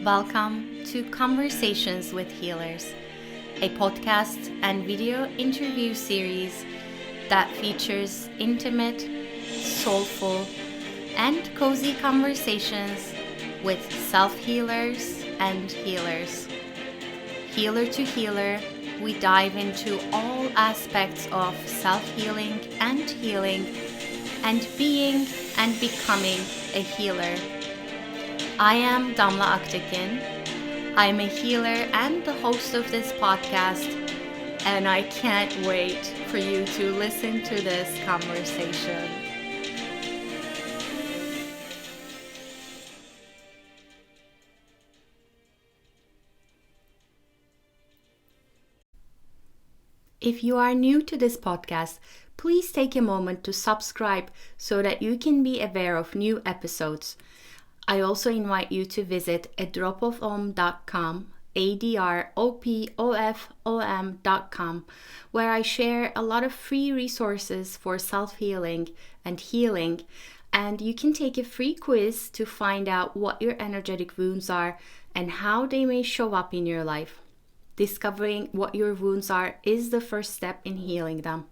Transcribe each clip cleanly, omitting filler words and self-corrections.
Welcome to Conversations with Healers, a podcast and video interview series that features intimate, soulful, and cozy conversations with self-healers and healers. Healer to healer, we dive into all aspects of self-healing and healing, and being and becoming a healer. I am Damla. I am a healer and the host of this podcast, and I can't wait for you to listen to this conversation. If you are new to this podcast, please take a moment to subscribe so that you can be aware of new episodes. I also invite you to visit adropofom.com, adropofom.com, where I share a lot of free resources for self-healing and healing, and you can take a free quiz to find out what your energetic wounds are and how they may show up in your life. Discovering what your wounds are is the first step in healing them.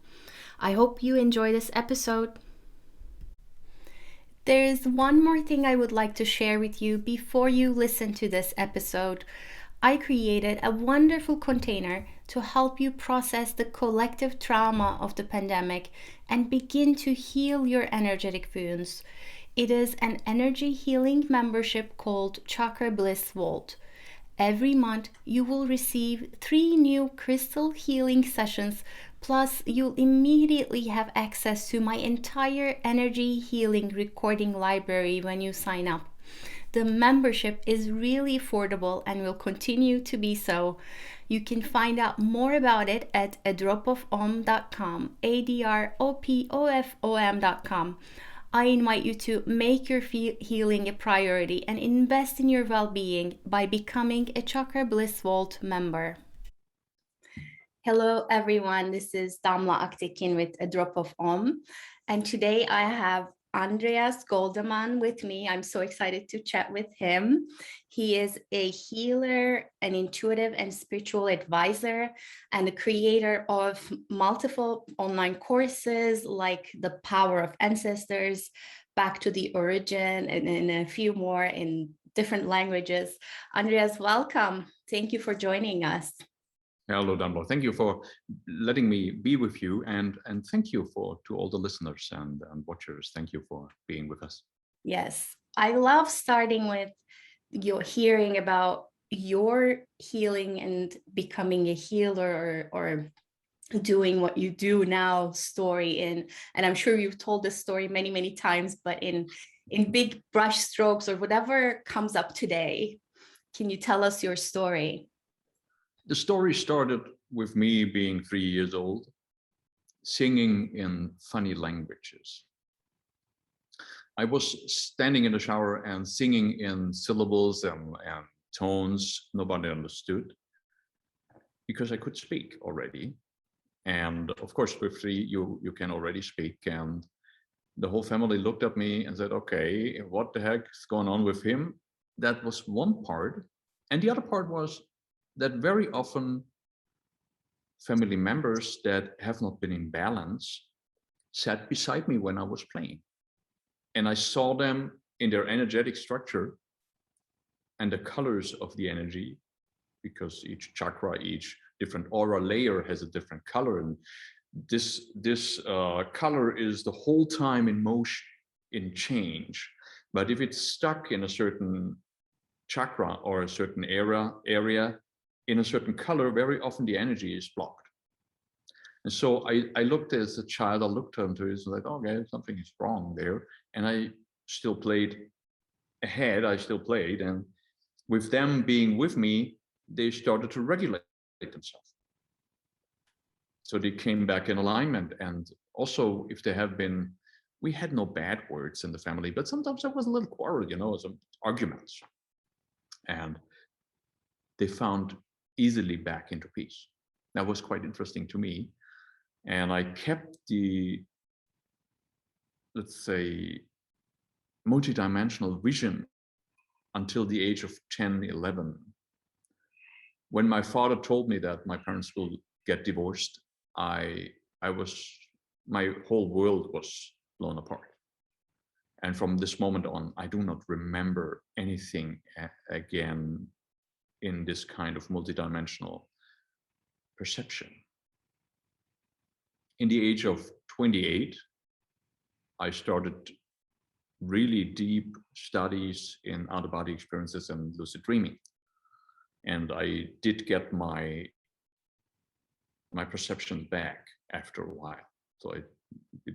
I hope you enjoy this episode. There is one more thing I would like to share with you before you listen to this episode. I created a wonderful container to help you process the collective trauma of the pandemic and begin to heal your energetic wounds. It is an energy healing membership called Chakra Bliss Vault. Every month, you will receive 3 new crystal healing sessions, plus you'll immediately have access to my entire energy healing recording library when you sign up. The membership is really affordable and will continue to be so. You can find out more about it at adropofom.com, adropofom.com. I invite you to make your healing a priority and invest in your well-being by becoming a Chakra Bliss Vault member. Hello, everyone. This is Damla Aktekin with A Drop of Om. And today I have Andreas Goldemann with me. I'm so excited to chat with him. He is a healer, an intuitive and spiritual advisor, and the creator of multiple online courses like The Power of Ancestors, Back to the Origin, and a few more in different languages. Andreas, welcome. Thank you for joining us. Hello, Damla. Thank you for letting me be with you, and thank you to all the listeners and watchers. Thank you for being with us. Yes, I love starting with your hearing about your healing and becoming a healer or doing what you do now story and I'm sure you've told this story many times, but in big brush strokes or whatever comes up today. Can you tell us your story? The story started with me being 3 years old, singing in funny languages. I was standing in the shower and singing in syllables and tones nobody understood, because I could speak already. And of course, with 3, you can already speak. And the whole family looked at me and said, okay, what the heck is going on with him? That was one part. And the other part was that very often family members that have not been in balance sat beside me when I was playing. And I saw them in their energetic structure and the colors of the energy, because each chakra, each different aura layer has a different color. And this color is the whole time in motion, in change. But if it's stuck in a certain chakra or a certain area in a certain color, very often the energy is blocked. And so I looked as a child, I looked into it, like, okay, something is wrong there. And I still played ahead, and with them being with me, they started to regulate themselves. So they came back in alignment. And also, if there have been, we had no bad words in the family, but sometimes there was a little quarrel, some arguments. And they found easily back into peace. That was quite interesting to me. And I kept the, let's say, multidimensional vision until the age of 10, 11. When my father told me that my parents will get divorced, my whole world was blown apart. And from this moment on, I do not remember anything again in this kind of multidimensional perception. In the age of 28, I started really deep studies in out-of-body experiences and lucid dreaming. And I did get my perception back after a while. So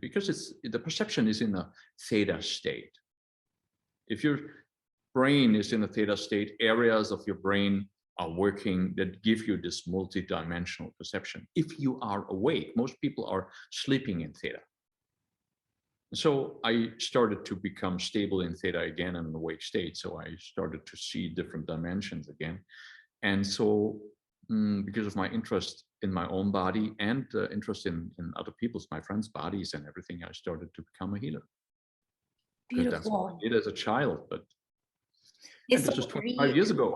because the perception is in a theta state. If your brain is in a theta state, areas of your brain are working that give you this multi-dimensional perception. If you are awake, most people are sleeping in theta. So I started to become stable in theta again in an awake state. So I started to see different dimensions again. And so because of my interest in my own body and interest in other people's, my friends' bodies and everything, I started to become a healer. Because that's what I did as a child, but this was 25 years ago.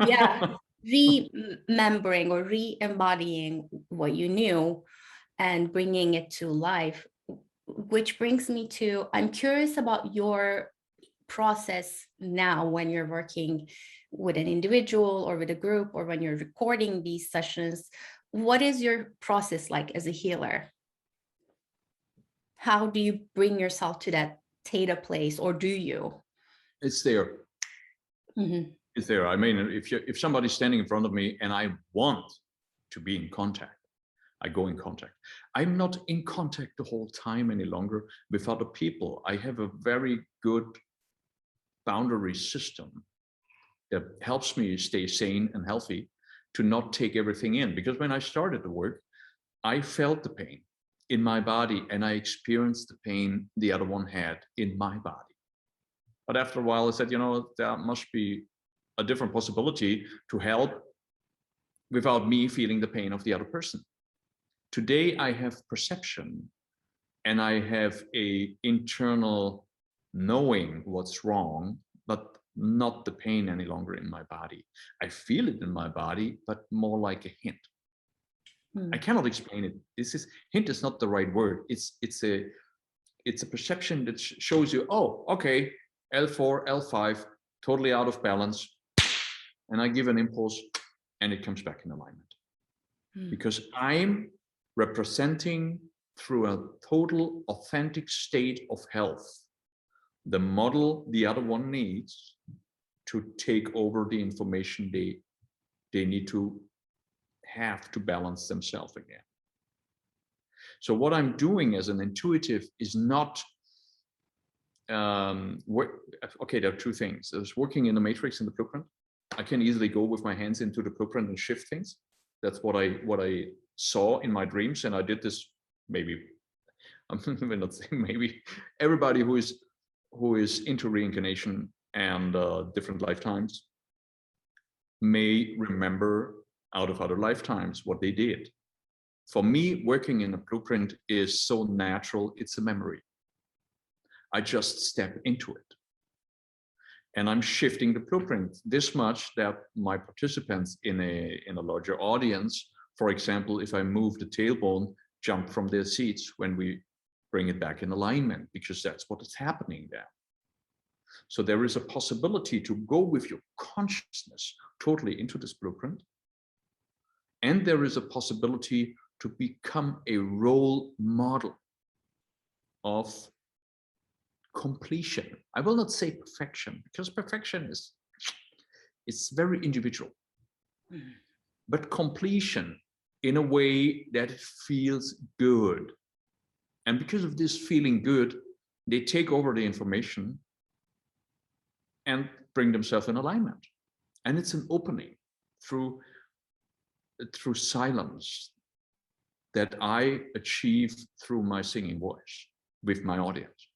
Yeah, remembering or re-embodying what you knew and bringing it to life, which brings me to, I'm curious about your process now when you're working with an individual or with a group, or when you're recording these sessions. What is your process like as a healer? How do you bring yourself to that theta place, or do you? It's there. Mm-hmm. It's there. I mean, if somebody's standing in front of me and I want to be in contact, I go in contact. I'm not in contact the whole time any longer with other people. I have a very good boundary system that helps me stay sane and healthy, to not take everything in. Because when I started the work, I felt the pain in my body and I experienced the pain the other one had in my body. But after a while, I said, there must be a different possibility to help without me feeling the pain of the other person. Today, I have perception and I have an internal knowing what's wrong, but not the pain any longer in my body. I feel it in my body, but more like a hint. I cannot explain it. Hint is not the right word. It's a perception that shows you, oh, okay, L4, L5, totally out of balance. And I give an impulse and it comes back in alignment. Because I'm representing through a total authentic state of health the model the other one needs to take over the information they need to have to balance themselves again. So what I'm doing as an intuitive is not okay, there are two things. There's working in the matrix and the blueprint. I can easily go with my hands into the blueprint and shift things. That's what I saw in my dreams, and I did this maybe. I'm not saying maybe. Everybody who is into reincarnation and different lifetimes may remember out of other lifetimes what they did. For me, working in a blueprint is so natural, it's a memory. I just step into it. And I'm shifting the blueprint this much that my participants in a larger audience, for example, if I move the tailbone, jump from their seats when we bring it back in alignment, because that's what is happening there. So there is a possibility to go with your consciousness totally into this blueprint. And there is a possibility to become a role model of completion. I will not say perfection, because perfection it's very individual. But completion in a way that it feels good. And because of this feeling good, they take over the information and bring themselves in alignment. And it's an opening through silence that I achieve through my singing voice with my audience.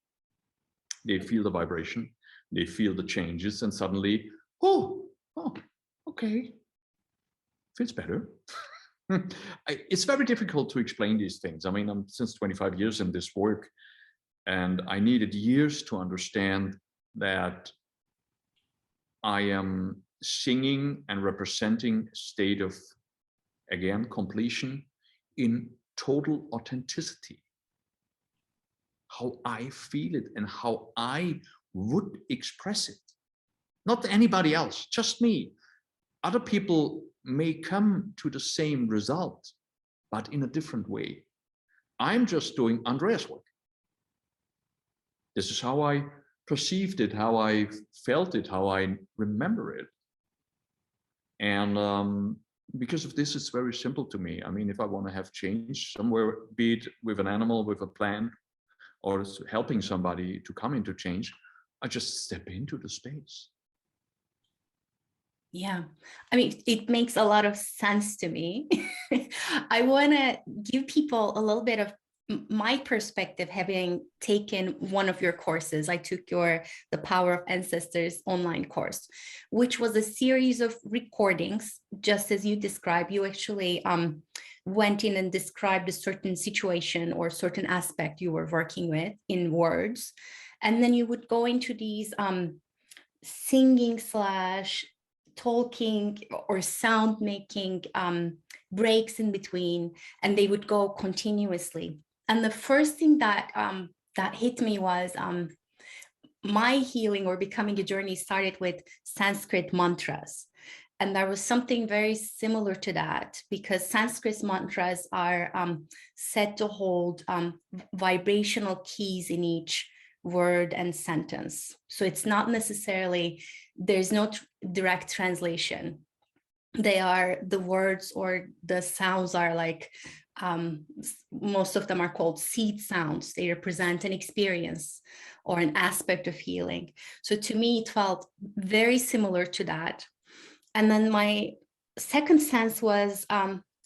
They feel the vibration, they feel the changes, and suddenly, oh, okay, feels better. It's very difficult to explain these things. I mean, I'm since 25 years in this work, and I needed years to understand that I am singing and representing a state of, again, completion in total authenticity. How I feel it and how I would express it. Not anybody else, just me. Other people may come to the same result, but in a different way. I'm just doing Andreas work. This is how I perceived it, how I felt it, how I remember it. And because of this, it's very simple to me. I mean, if I want to have change somewhere, be it with an animal, with a plant, or helping somebody to come into change, I just step into the space. Yeah, I mean, it makes a lot of sense to me. I want to give people a little bit of my perspective, having taken one of your courses. I took The Power of Ancestors online course, which was a series of recordings, just as you described. You actually went in and described a certain situation or certain aspect you were working with in words. And then you would go into these singing slash talking or sound making breaks in between, and they would go continuously. And the first thing that that hit me was my healing or becoming a journey started with Sanskrit mantras. And there was something very similar to that, because Sanskrit mantras are said to hold vibrational keys in each word and sentence. So it's not necessarily, there's no direct translation. They are, the words or the sounds are like, most of them are called seed sounds. They represent an experience or an aspect of healing. So to me, it felt very similar to that. And then my second sense was,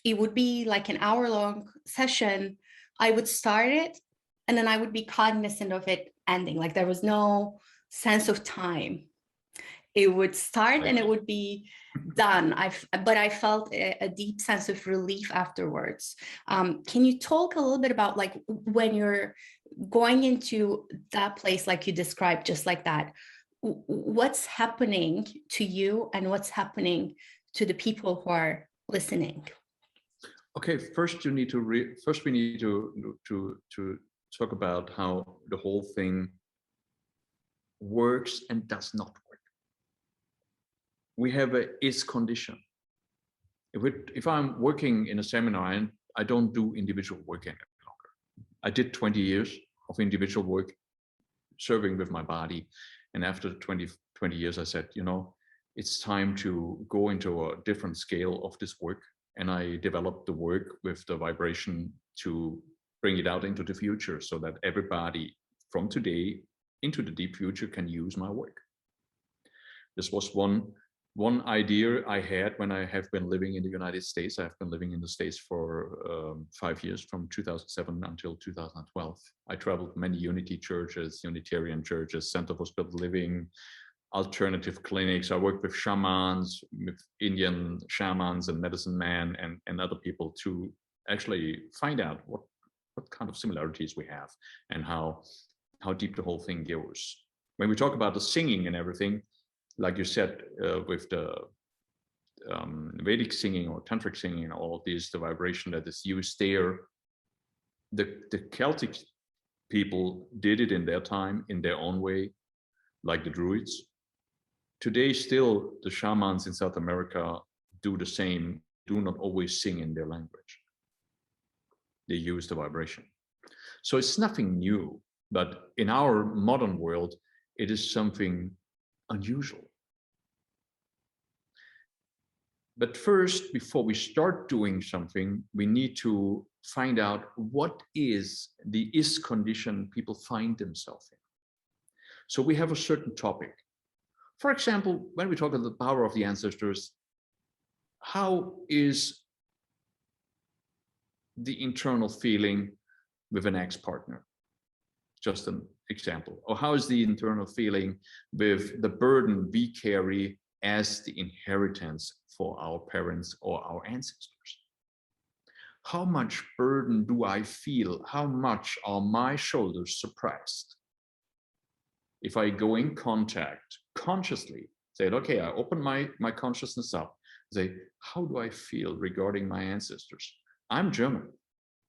it would be like an hour-long session. I would start it, and then I would be cognizant of it ending. Like there was no sense of time. It would start and it would be done. But I felt a deep sense of relief afterwards. Can you talk a little bit about, like, when you're going into that place, like you described, just like that, what's happening to you and what's happening to the people who are listening? Okay, first you need to first we need to talk about how the whole thing works and does not work. We have a is condition. If I'm working in a seminar and I don't do individual work any longer. I did 20 years of individual work, serving with my body. And after 20 years, I said, you know, it's time to go into a different scale of this work. And I developed the work with the vibration to bring it out into the future so that everybody from today into the deep future can use my work. This was one idea I had when I have been living in the United States. I've been living in the States for 5 years, from 2007 until 2012. I traveled many unity churches, Unitarian churches, Center for Spiritual Living, alternative clinics. I worked with shamans, with Indian shamans and medicine men and other people to actually find out what kind of similarities we have and how deep the whole thing goes. When we talk about the singing and everything, like you said, with the Vedic singing or tantric singing and all of these, the vibration that is used there, the Celtic people did it in their time, in their own way, like the druids. Today, still, the shamans in South America do the same, do not always sing in their language. They use the vibration. So it's nothing new, but in our modern world, it is something unusual. But first, before we start doing something, we need to find out what is the is condition people find themselves in. So we have a certain topic. For example, when we talk about the power of the ancestors, how is the internal feeling with an ex-partner? Just an example. Or how is the internal feeling with the burden we carry as the inheritance for our parents or our ancestors? How much burden do I feel? How much are my shoulders suppressed? If I go in contact consciously, Say, okay, I open my consciousness up. Say, how do I feel regarding my ancestors? I'm German.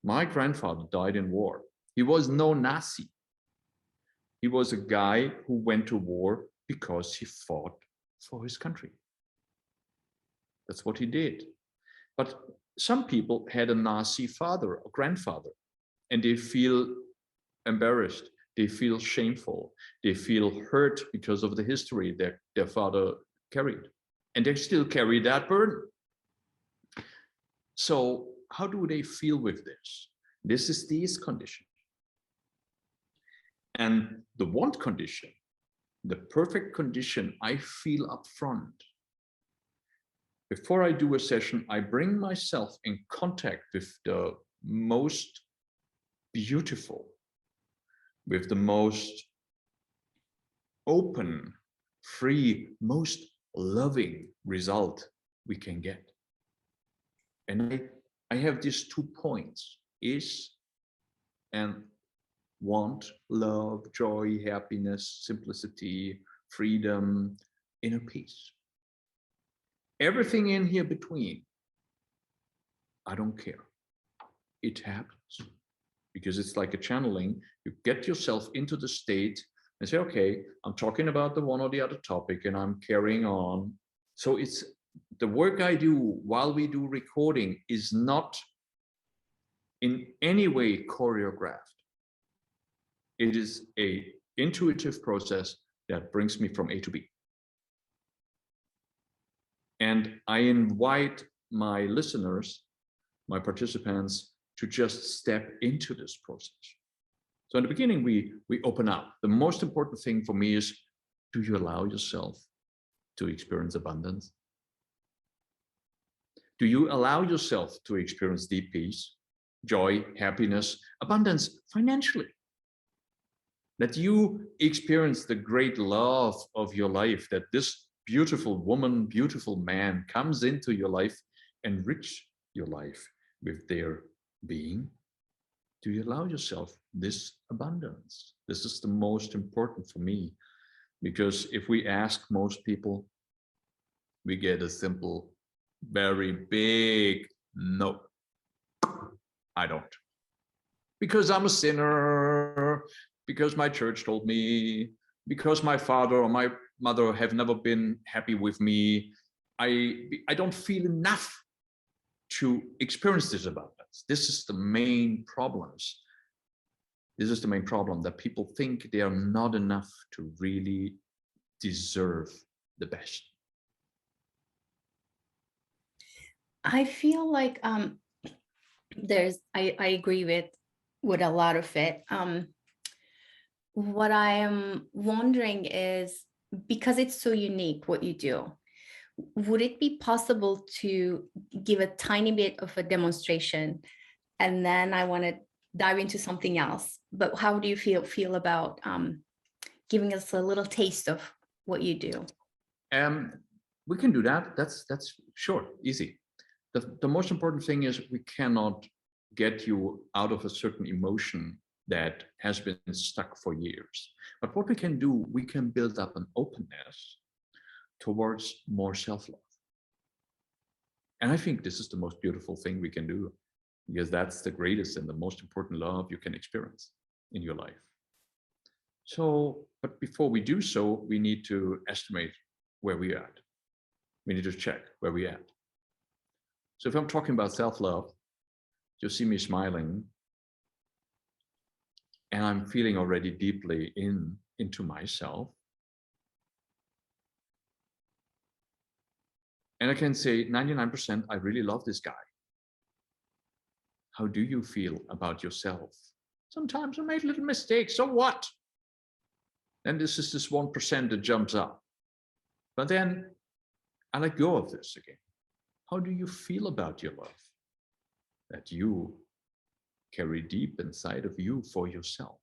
My grandfather died in war. He was no Nazi. He was a guy who went to war because he fought for his country. That's what he did. But some people had a Nazi father or grandfather, and they feel embarrassed. They feel shameful. They feel hurt because of the history that their father carried. And they still carry that burden. So how do they feel with this? This is these conditions. And the want condition, the perfect condition I feel up front. Before I do a session, I bring myself in contact with the most beautiful, with the most open, free, most loving result we can get. And I have these 2 points, is and want, love, joy, happiness, simplicity, freedom, inner peace. Everything in here between, I don't care. It happens because it's like a channeling. You get yourself into the state and say, okay, I'm talking about the one or the other topic and I'm carrying on. So it's the work I do while we do recording is not in any way choreographed. It is an intuitive process that brings me from A to B. And I invite my listeners, my participants, to just step into this process. So in the beginning, we open up. The most important thing for me is, do you allow yourself to experience abundance? Do you allow yourself to experience deep peace, joy, happiness, abundance financially? That you experience the great love of your life, that this beautiful woman, beautiful man comes into your life, enrich your life with their being. Do you allow yourself this abundance? This is the most important for me, because if we ask most people, we get a simple, very big no. I don't. Because I'm a sinner, because my church told me, because my father or my mother have never been happy with me, I don't feel enough to experience this abundance. This is the main problems. This is the main problem, that people think they are not enough to really deserve the best. I feel like I agree with a lot of it. What I am wondering is, because it's so unique what you do, would it be possible to give a tiny bit of a demonstration, and then I want to dive into something else? But how do you feel about giving us a little taste of what you do? We can do that. That's sure, easy. The most important thing is we cannot get you out of a certain emotion that has been stuck for years. But what we can do, we can build up an openness towards more self-love. And I think this is the most beautiful thing we can do, because that's the greatest and the most important love you can experience in your life. So, but before we do so, we need to estimate where we're at. We need to check where we're at. So if I'm talking about self-love, you'll see me smiling, and I'm feeling already deeply into myself. And I can say 99%, I really love this guy. How do you feel about yourself? Sometimes I made little mistakes, so what? And this is this 1% that jumps up. But then I let go of this again. How do you feel about your love that you carry deep inside of you for yourself?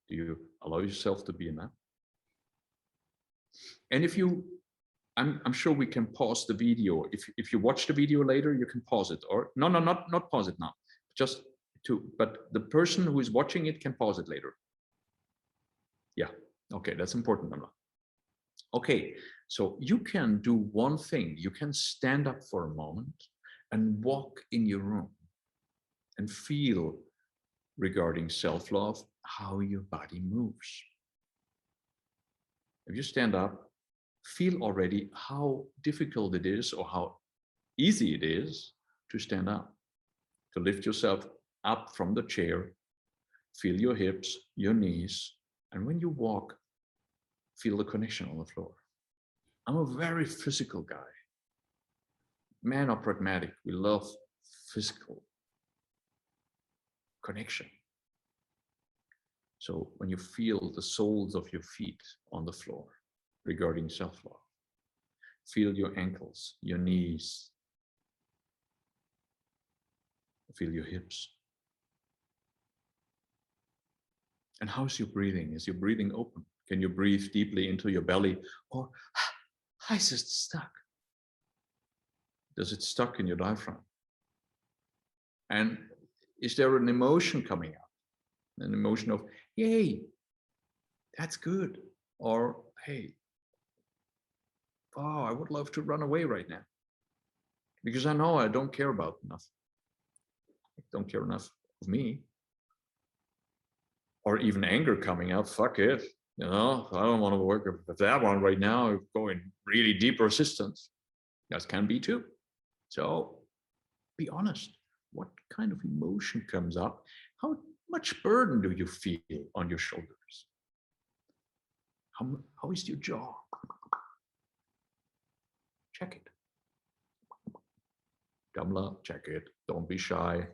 Do you allow yourself to be enough? And if you, I'm sure we can pause the video. If you watch the video later, you can pause it, or not pause it now. Just but the person who is watching it can pause it later. Yeah, okay, that's important, Damla. Okay, so you can do one thing. You can stand up for a moment and walk in your room and feel, regarding self-love, how your body moves. If you stand up, feel already how difficult it is or how easy it is to stand up, to lift yourself up from the chair, feel your hips, your knees, and when you walk, feel the connection on the floor. I'm a very physical guy. Men are pragmatic. We love physical connection. So when you feel the soles of your feet on the floor, regarding self-love, feel your ankles, your knees, feel your hips. And how's your breathing? Is your breathing open? Can you breathe deeply into your belly, or is it stuck? Does it stuck in your diaphragm? And is there an emotion coming up? An emotion of, yay, that's good. Or, hey, oh, I would love to run away right now. Because I know I don't care about enough. I don't care enough of me. Or even anger coming up, fuck it. I don't want to work with that one right now. Go in really deep resistance. That can be too. So be honest. What kind of emotion comes up? How much burden do you feel on your shoulders? How is your jaw? Check it. Damla, check it. Don't be shy.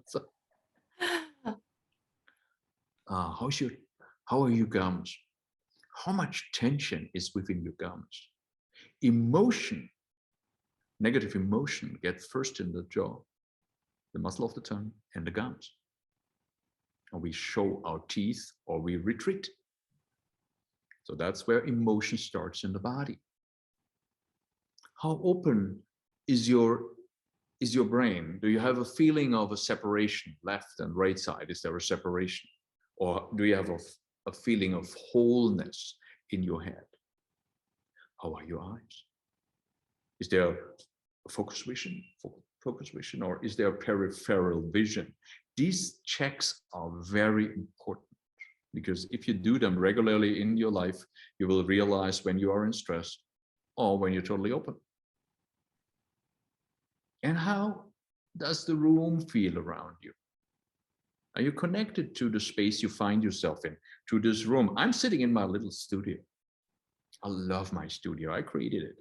So, how are your gums? How much tension is within your gums? Emotion, negative emotion gets first in the jaw, the muscle of the tongue, and the gums. And we show our teeth or we retreat. So that's where emotion starts in the body. How open is your brain? Do you have a feeling of a separation, left and right side? Is there a separation? Or do you have a feeling of wholeness in your head? How are your eyes? Is there a focus vision, or is there a peripheral vision? These checks are very important, because if you do them regularly in your life, you will realize when you are in stress or when you're totally open. And how does the room feel around you? Are you connected to the space you find yourself in, to this room? I'm sitting in my little studio. I love my studio. I created it.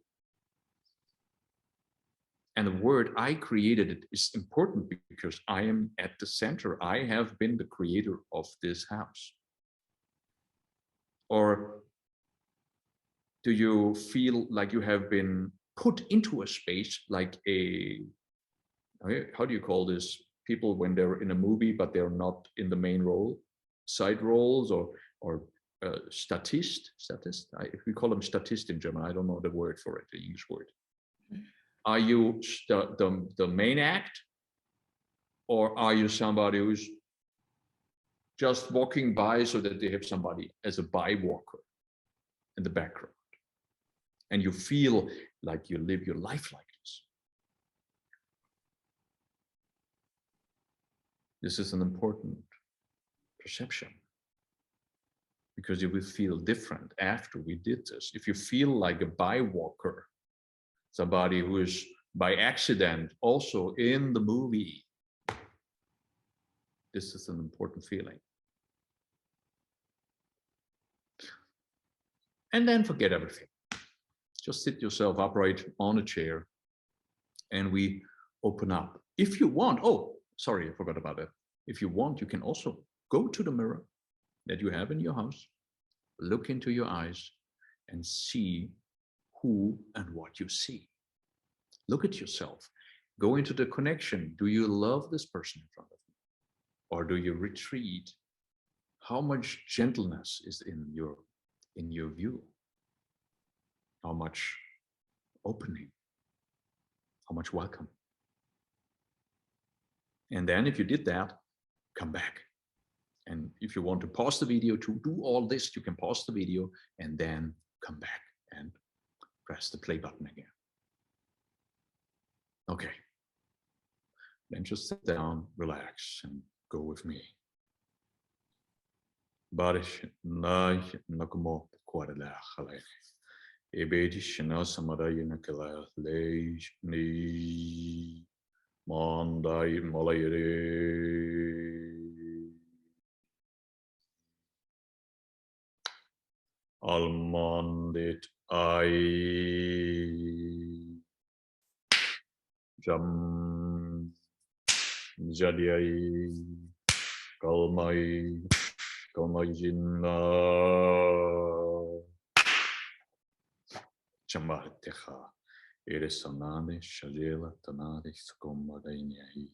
And the word I created it is important because I am at the center. I have been the creator of this house. Or do you feel like you have been put into a space like how do you call this? People when they're in a movie, but they're not in the main role, side roles, or statist. We call them statist in German. I don't know the word for it, the English word. Are you the main act, or are you somebody who's just walking by so that they have somebody as a bywalker in the background, and you feel like you live your life like this? This is an important perception, because you will feel different after we did this. If you feel like a bywalker, somebody who is by accident also in the movie, this is an important feeling. And then forget everything. Just sit yourself upright on a chair and we open up. If you want, oh, sorry, I forgot about it. If you want, you can also go to the mirror that you have in your house, look into your eyes and see who and what you see. Look at yourself. Go into the connection. Do you love this person in front of you? Or do you retreat? How much gentleness is in your view? How much opening? How much welcome? And then if you did that, come back. And if you want to pause the video to do all this, you can pause the video and then come back and press the play button again. Okay. Then just sit down, relax, and go with me. Barish na nakumo kwarela khalay. Ebedish na samadayi nakala leish ni mandai malayre. Almondit I Jam Jadiai Kalmai Kalmajinna Chambartecha Eresanade Shajela Tanade Skombadainyai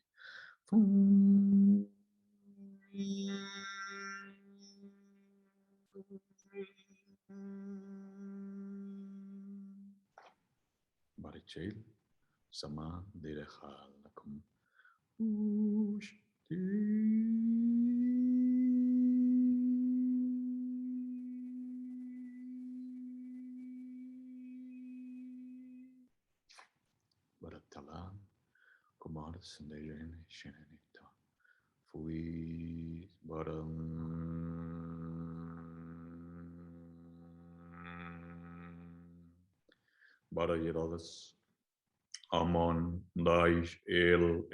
Barichel Sama Direchal Lakum Baratalan Kumaras and Dejane Shenanita Fui Baram Barayadas Amon Daish El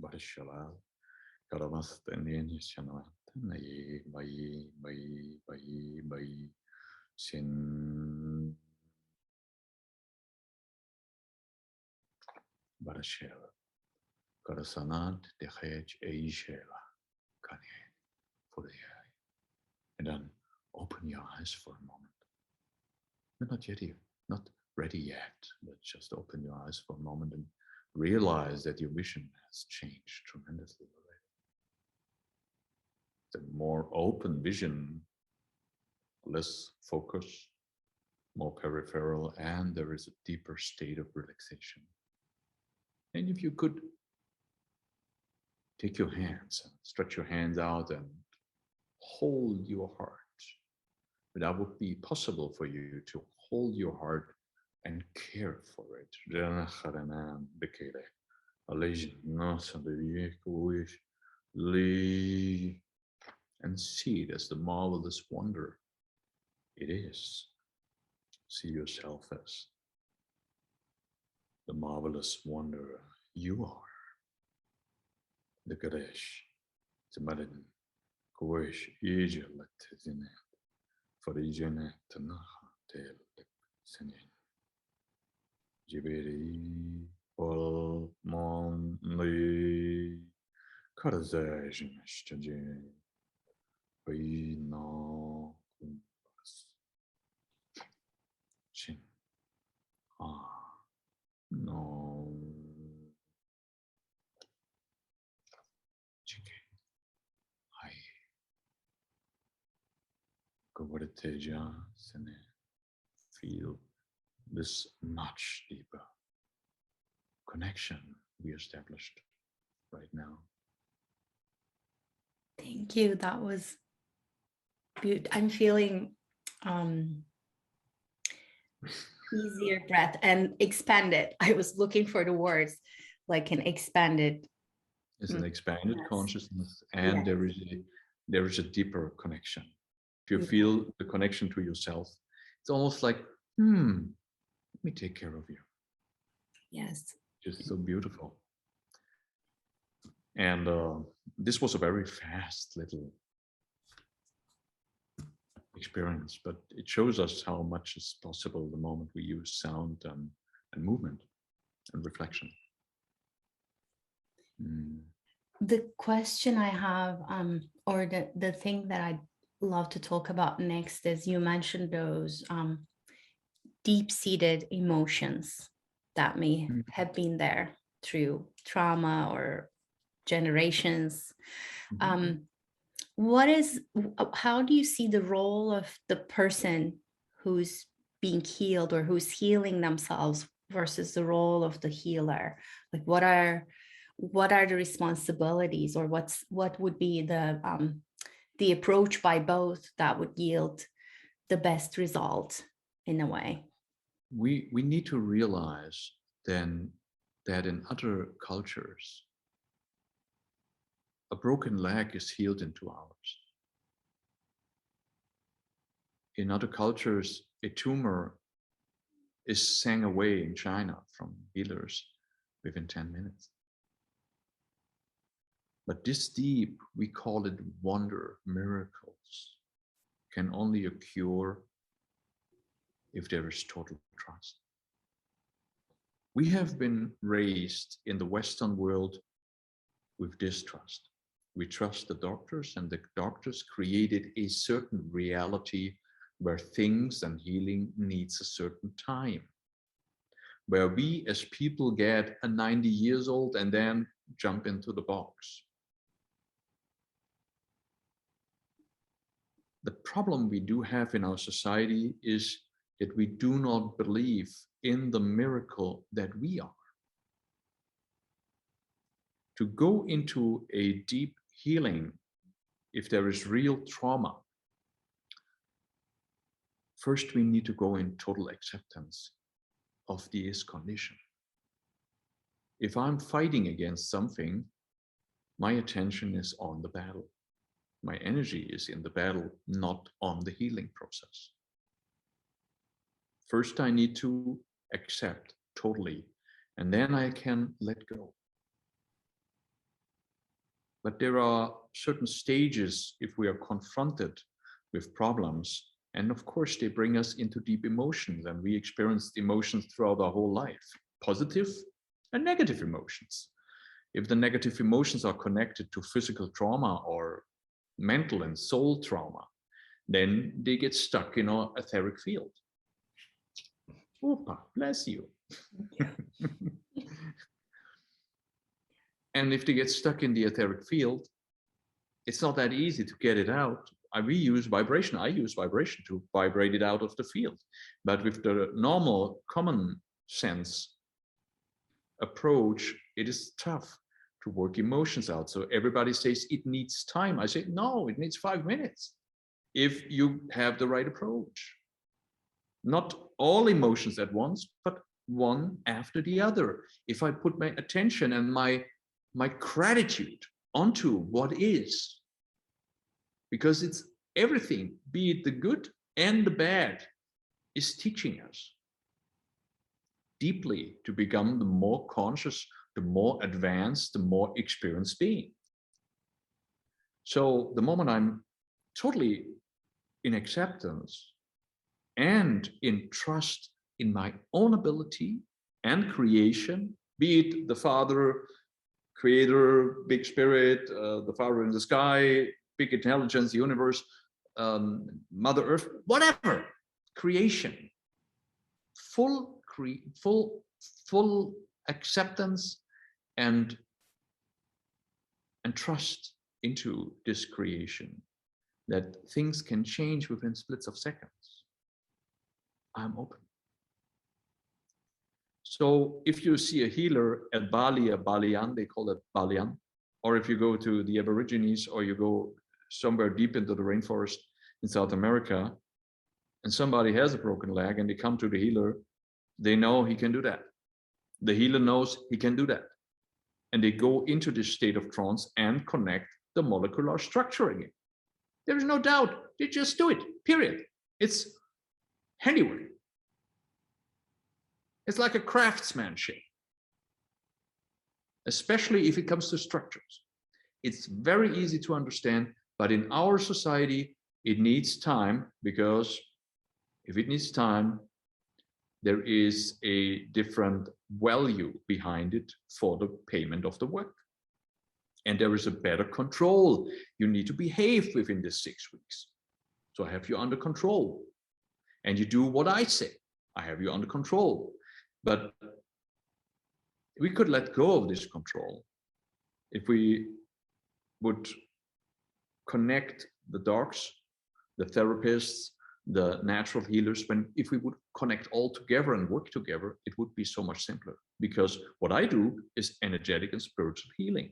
Barishalal Karamas Tendin Shanamat Naye Bai Sin Barashel Karasanat Dehej Eishela Kanye for the eye. And then open your eyes for a moment. You're not yet here, not ready yet, but just open your eyes for a moment and realize that your vision has changed tremendously already. The more open vision, less focus, more peripheral, and there is a deeper state of relaxation. And if you could take your hands and stretch your hands out and hold your heart, that would be possible for you to hold your heart and care for it. And see it as the marvelous wonder it is. See yourself as the marvelous wonder you are. The Ganesh, the Marin, Kuish, Ejel, Tizinet, for Ejenet, Tanaha, Tel, Senin. Jibiri, Pol, Mon, Li, Karzaj, Mishtaje, Pino, Kumpas, Chin, no, Chike, Hai, Govarteja, Sene, feel this much deeper connection we established right now. Thank you. That was beautiful. I'm feeling easier breath and expanded. I was looking for the words like an expanded. It's an expanded Yes. consciousness, and Yes. there is a deeper connection. If you feel the connection to yourself, it's almost like, let me take care of you. Yes. Just so beautiful. And this was a very fast little experience, but it shows us how much is possible the moment we use sound and movement and reflection. The question I have, or the thing that I'd love to talk about next is you mentioned those deep-seated emotions that may have been there through trauma or generations. how do you see the role of the person who's being healed or who's healing themselves versus the role of the healer? Like what are the responsibilities, or what would be the approach by both that would yield the best result in a way? We need to realize then that in other cultures, a broken leg is healed in 2 hours. In other cultures, a tumor is sang away in China from healers within 10 minutes. But this deep, we call it wonder, miracles, can only occur if there is total trust. We have been raised in the Western world with distrust. We trust the doctors, and the doctors created a certain reality where things and healing needs a certain time, where we as people get a 90 years old and then jump into the box. The problem we do have in our society is that we do not believe in the miracle that we are. To go into a deep healing, if there is real trauma, first we need to go in total acceptance of this condition. If I'm fighting against something, my attention is on the battle. My energy is in the battle, not on the healing process. First, I need to accept totally, and then I can let go. But there are certain stages if we are confronted with problems, and of course they bring us into deep emotions, and we experience emotions throughout our whole life, positive and negative emotions. If the negative emotions are connected to physical trauma or mental and soul trauma, then they get stuck in our etheric field. Opa, bless you. And if they get stuck in the etheric field, it's not that easy to get it out. We use vibration. I use vibration to vibrate it out of the field. But with the normal common sense approach, it is tough to work emotions out. So everybody says it needs time. I say, no, it needs 5 minutes if you have the right approach. Not all emotions at once, but one after the other. If I put my attention and my gratitude onto what is, because it's everything, be it the good and the bad, is teaching us deeply to become the more conscious, the more advanced, the more experienced being. So the moment I'm totally in acceptance and in trust in my own ability and creation, be it the Father, Creator, Big Spirit, the Father in the sky, big intelligence, universe, Mother Earth, whatever, creation, full acceptance and trust into this creation, that things can change within splits of seconds. I'm open. So if you see a healer at Bali, a Balian, they call it Balian, or if you go to the Aborigines or you go somewhere deep into the rainforest in South America, and somebody has a broken leg and they come to the healer, they know he can do that. The healer knows he can do that. And they go into this state of trance and connect the molecular structure again. There is no doubt. They just do it, period. It's handiwork. It's like a craftsmanship, especially if it comes to structures. It's very easy to understand, but in our society, it needs time, because if it needs time, there is a different value behind it for the payment of the work. And there is a better control. You need to behave within this 6 weeks. So I have you under control. And you do what I say. I have you under control. But we could let go of this control if we would connect the docs, the therapists, the natural healers, if we would connect all together and work together, it would be so much simpler. Because what I do is energetic and spiritual healing.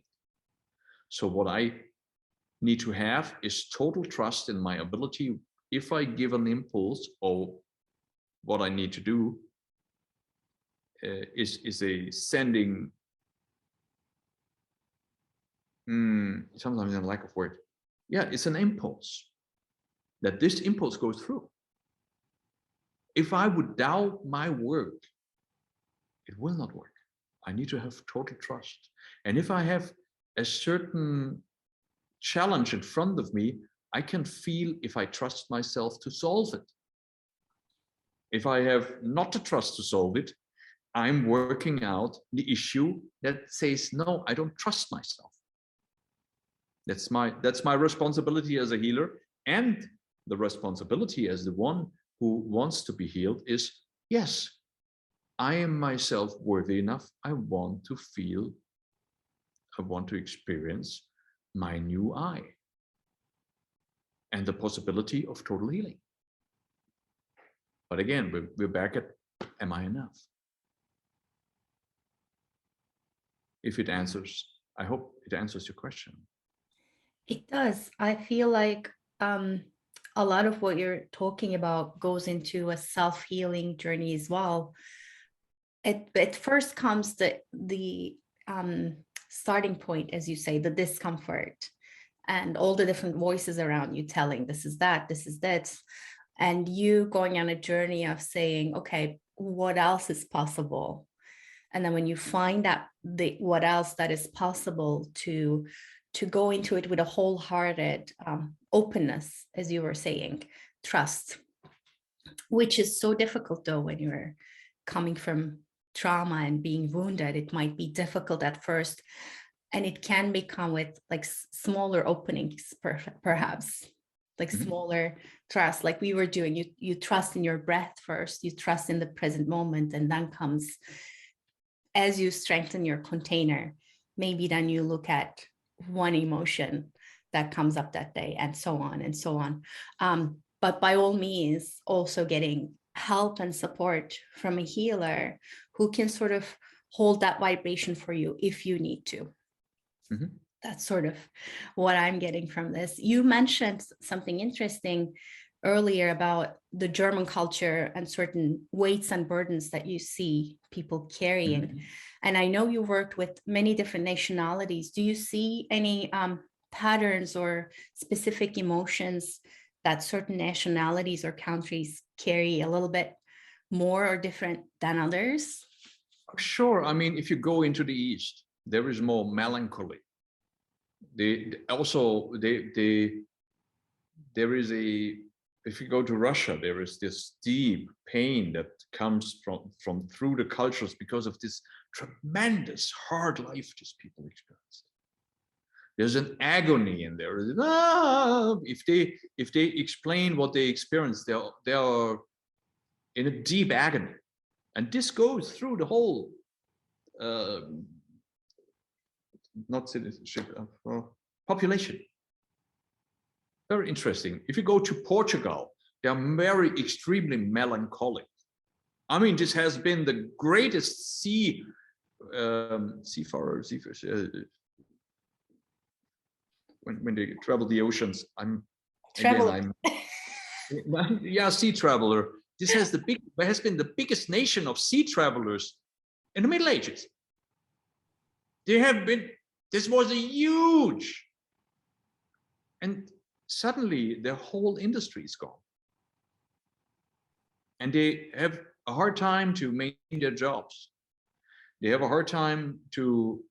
So what I need to have is total trust in my ability. If I give an impulse, or what I need to do is a sending, sometimes a lack of word. Yeah, it's an impulse, that this impulse goes through. If I would doubt my work, it will not work. I need to have total trust. And if I have a certain challenge in front of me, I can feel if I trust myself to solve it. If I have not the trust to solve it, I'm working out the issue that says, no, I don't trust myself. That's my responsibility as a healer. And the responsibility as the one who wants to be healed is, yes, I am myself worthy enough. I want to feel, I want to experience my new I and the possibility of total healing. But again, we're back at, am I enough? If it answers, I hope it answers your question. It does. I feel like a lot of what you're talking about goes into a self-healing journey as well. At first comes the starting point, as you say, the discomfort and all the different voices around you telling this is that, this is that, and you going on a journey of saying, okay, what else is possible? And then when you find that what else that is possible, to go into it with a wholehearted openness, as you were saying, trust, which is so difficult though when you're coming from trauma and being wounded. It might be difficult at first, and it can become with like smaller openings, perhaps like smaller trust, like we were doing. You trust in your breath first, you trust in the present moment, and then comes, as you strengthen your container, maybe then you look at one emotion that comes up that day, and so on and so on. But by all means, also getting help and support from a healer who can sort of hold that vibration for you if you need to. That's sort of what I'm getting from this. You mentioned something interesting earlier about the German culture and certain weights and burdens that you see people carrying. And I know you worked with many different nationalities. Do you see any patterns or specific emotions that certain nationalities or countries carry a little bit more or different than others? Sure. I mean, if you go into the East, there is more melancholy. There is a, if you go to Russia, there is this deep pain that comes from through the cultures because of this tremendous hard life these people experienced. There's an agony in there. If they explain what they experienced, they are in a deep agony, and this goes through the whole not citizenship, population. Very interesting. If you go to Portugal, they are very extremely melancholic. I mean, this has been the greatest seafarers, when they travel the oceans. Yeah, sea traveler. This has been the biggest nation of sea travelers in the Middle Ages. This was a huge, and suddenly their whole industry is gone. And they have a hard time to maintain their jobs. They have a hard time to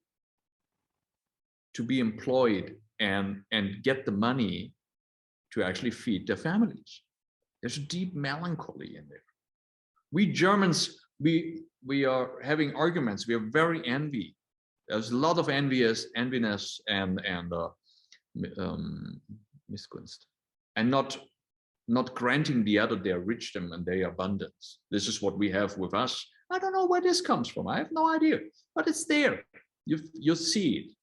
be employed and get the money to actually feed their families. There's a deep melancholy in there. We Germans, we are having arguments. We are very envy. There's a lot of enviness and misgunst, and not granting the other their richdom and their abundance. This is what we have with us. I don't know where this comes from. I have no idea, but it's there. You see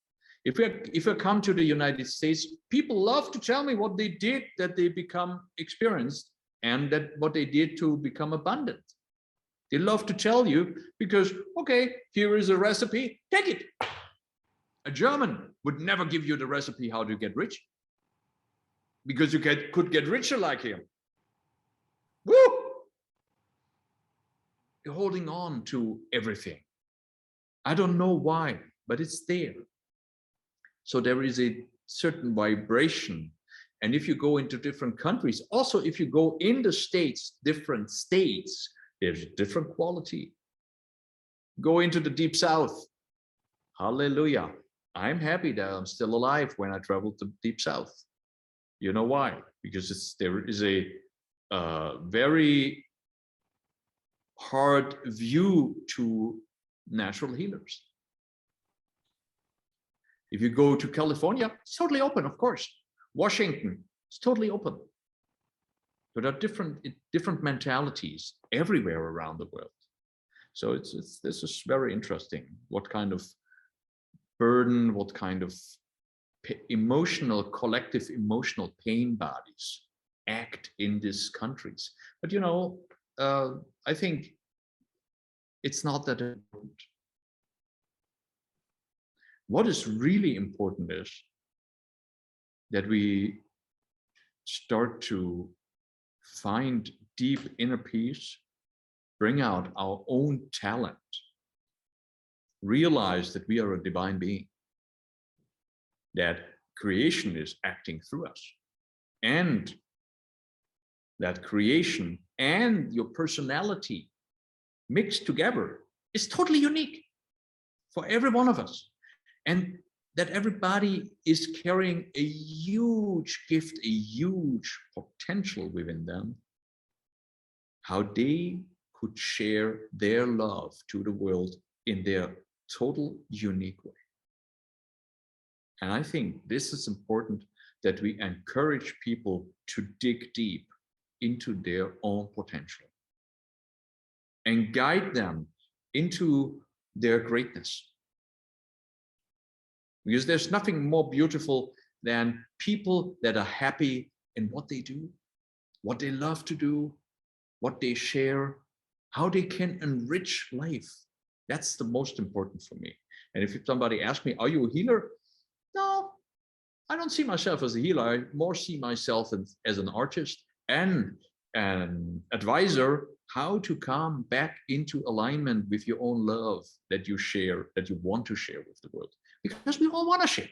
it. If I come to the United States, people love to tell me what they did that they become experienced, and that what they did to become abundant. They love to tell you because, okay, here is a recipe, take it. A German would never give you the recipe how to get rich, because you could get richer like him. Woo! You're holding on to everything. I don't know why, but it's there. So there is a certain vibration. And if you go into different countries, also if you go in the states, different states, there's a different quality. Go into the deep south. Hallelujah. I'm happy that I'm still alive when I travel to deep south. You know why? Because there is a very hard view to natural healers. If you go to California, it's totally open, of course. Washington, it's totally open. But there are different mentalities everywhere around the world. So this is very interesting. What kind of burden, what kind of collective emotional pain bodies act in these countries. But you know, I think it's not that important. What is really important is that we start to find deep inner peace, bring out our own talent, realize that we are a divine being, that creation is acting through us, and that creation and your personality mixed together is totally unique for every one of us. And that everybody is carrying a huge gift, a huge potential within them, how they could share their love to the world in their total unique way. And I think this is important, that we encourage people to dig deep into their own potential and guide them into their greatness. Because there's nothing more beautiful than people that are happy in what they do, what they love to do, what they share, how they can enrich life. That's the most important for me. And if somebody asks me, are you a healer? No, I don't see myself as a healer. I more see myself as an artist and an advisor, how to come back into alignment with your own love that you share, that you want to share with the world. Because we all want to share.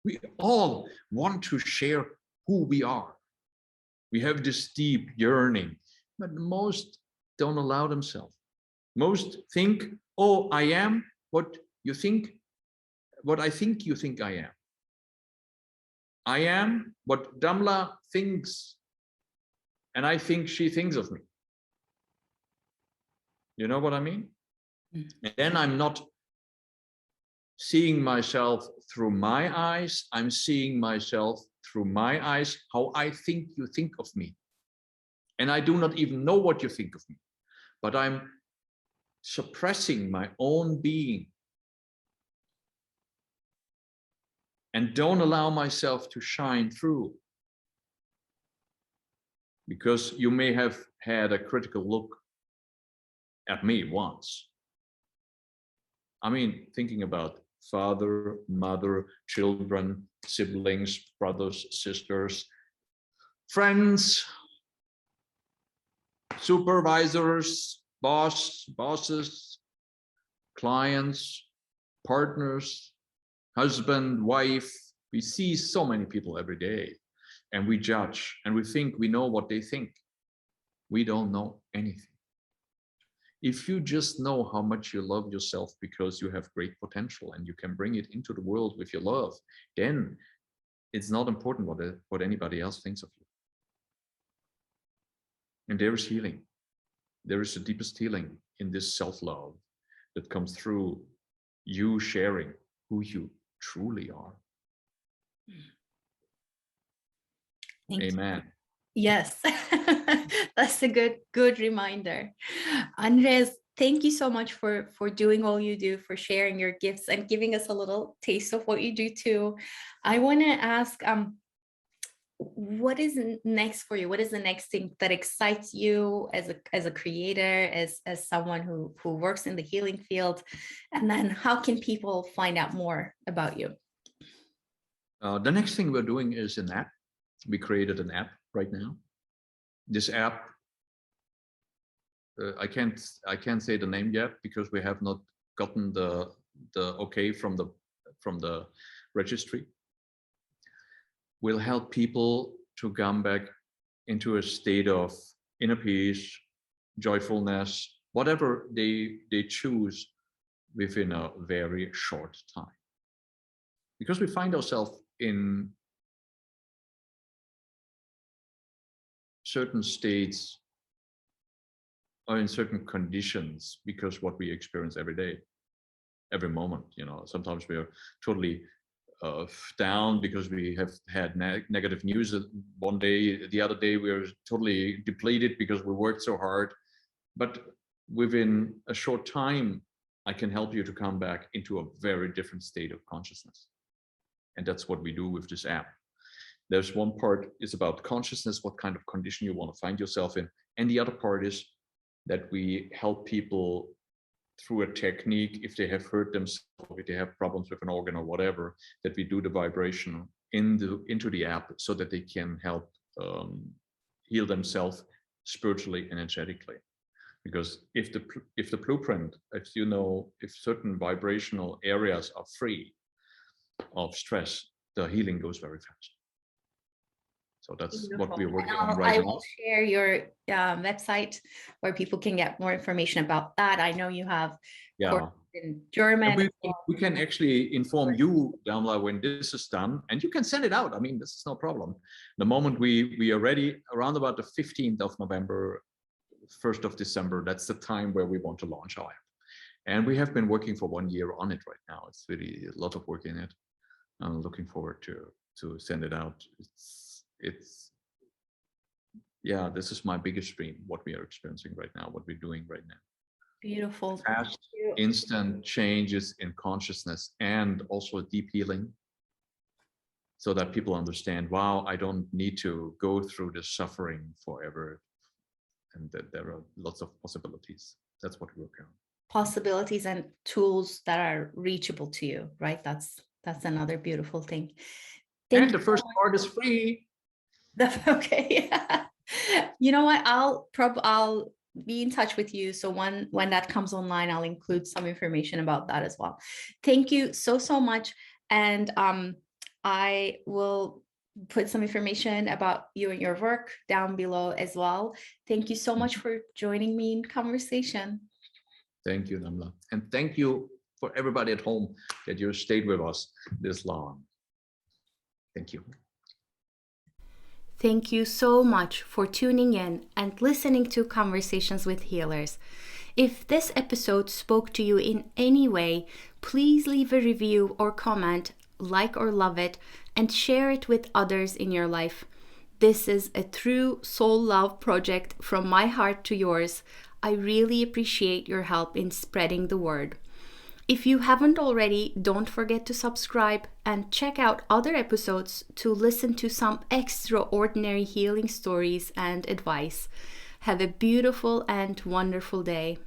We all want to share who we are. We have this deep yearning, but most don't allow themselves. Most think, oh, I am what you think, what I think you think I am. I am what Damla thinks, and I think she thinks of me. You know what I mean? And then I'm not seeing myself through my eyes. I'm seeing myself through my eyes, how I think you think of me. And I do not even know what you think of me, but I'm suppressing my own being and don't allow myself to shine through. Because you may have had a critical look at me once. I mean, thinking about father, mother, children, siblings, brothers, sisters, friends, supervisors, bosses, clients, partners, husband, wife. We see so many people every day, and we judge, and we think we know what they think. We don't know anything. If you just know how much you love yourself because you have great potential and you can bring it into the world with your love, then it's not important what anybody else thinks of you. And there is healing. There is the deepest healing in this self-love that comes through you sharing who you truly are. Amen. Yes, that's a good reminder. Andreas, Thank you so much for doing all you do, for sharing your gifts and giving us a little taste of what you do too. I want to ask, what is next for you? What is the next thing that excites you as a creator, as someone who works in the healing field? And then how can people find out more about you? The next thing we're doing is an app. We created an app right now. This app, I can't say the name yet because we have not gotten the okay from the registry. Will help people to come back into a state of inner peace, joyfulness, whatever they choose within a very short time. Because we find ourselves in certain states or in certain conditions because what we experience every day, every moment, sometimes we are totally down because we have had negative news one day. The other day we are totally depleted because we worked so hard. But within a short time, I can help you to come back into a very different state of consciousness. And that's what we do with this app. There's one part is about consciousness, what kind of condition you want to find yourself in. And the other part is that we help people through a technique, if they have hurt themselves, if they have problems with an organ or whatever, that we do the vibration into the app so that they can help heal themselves spiritually, energetically. Because if the blueprint, if certain vibrational areas are free of stress, the healing goes very fast. So that's Beautiful. what we're working on right now. I will share your website where people can get more information about that. I know you have courses in German. We can actually inform you, Damla, when this is done, and you can send it out. I mean, this is no problem. The moment we are ready, around about the 15th of November, 1st of December, that's the time where we want to launch our app. And we have been working for 1 year on it right now. It's really a lot of work in it. I'm looking forward to send it out. This is my biggest dream, what we are experiencing right now, what we're doing right now. Beautiful. Fast, instant changes in consciousness and also deep healing so that people understand, wow, I don't need to go through this suffering forever. And that there are lots of possibilities. That's what we work on. Possibilities and tools that are reachable to you, right? That's another beautiful thing. And the first part is free. Okay. You know what? I'll be in touch with you. So when that comes online, I'll include some information about that as well. Thank you so much. And I will put some information about you and your work down below as well. Thank you so much for joining me in conversation. Thank you, Damla. And thank you for everybody at home that you stayed with us this long. Thank you. Thank you so much for tuning in and listening to Conversations with Healers. If this episode spoke to you in any way, please leave a review or comment, like or love it, and share it with others in your life. This is a true soul love project from my heart to yours. I really appreciate your help in spreading the word. If you haven't already, don't forget to subscribe and check out other episodes to listen to some extraordinary healing stories and advice. Have a beautiful and wonderful day.